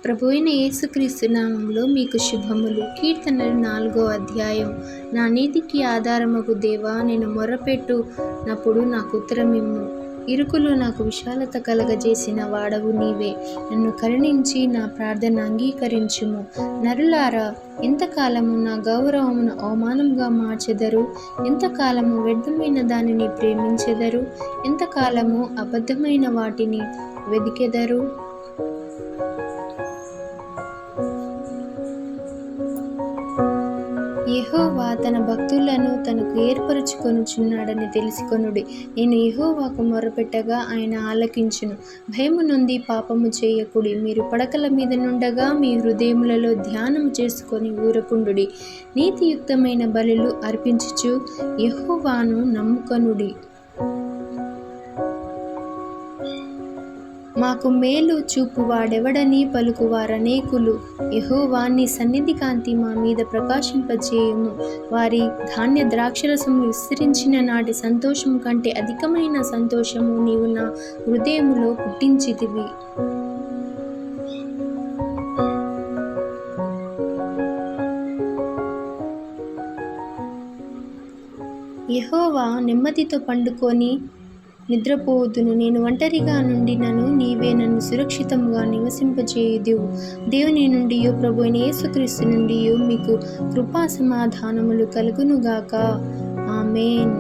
ప్రభువైన యేసుక్రీస్తు నామములో మీకు శుభములు. కీర్తనలు 4వ అధ్యాయం. నా నీతికి ఆధారమగు దేవా, నేను మొర్రపెట్టునప్పుడు నాకు ఉత్తరమిమ్ము. ఇరుకులో నాకు విశాలత కలగజేసిన వాడవు నీవే. నన్ను కరుణించి నా ప్రార్థన అంగీకరించుము. నరులారా, ఎంతకాలము నా గౌరవమును అవమానంగా మార్చెదరు? ఎంతకాలము వ్యర్థమైన దానిని ప్రేమించెదరు? ఎంతకాలము అబద్ధమైన వాటిని వెదికెదరు? యెహోవా తన భక్తులను తనకు ఏర్పరచుకొనుచున్నాడని తెలుసుకొనుడి. నేను యెహోవాకు మొర్రపెట్టగా ఆయన ఆలకించును. భయము నొంది పాపము చేయకుడి. మీరు పడకల మీద నుండగా మీ హృదయములలో ధ్యానము చేసుకొని ఊరకుండుడి. నీతియుక్తమైన బలులు అర్పించుచు యెహోవాను నమ్ముకొనుడి. మాకు మేలు చూపువాడెవడని పలుకువారనేకులు. యెహోవా, నీ సన్నిధి కాంతి మా మీద ప్రకాశింపచేయుము. వారి ధాన్య ద్రాక్షరసము విస్తరించిన నాటి సంతోషము కంటే అధికమైన సంతోషము నీవు నా హృదయములో పుట్టించితివి. యెహోవా, నెమ్మదితో పండుకొని నిద్రపోదును. నేను ఒంటరిగా నుండినను నీవే నన్ను సురక్షితముగా నివసింపచేయుదువు. దేవుని నుండియు ప్రభువైన యేసుక్రీస్తు నుండియు మీకు కృపా సమాధానములు కలుగునుగాక. ఆమేన్.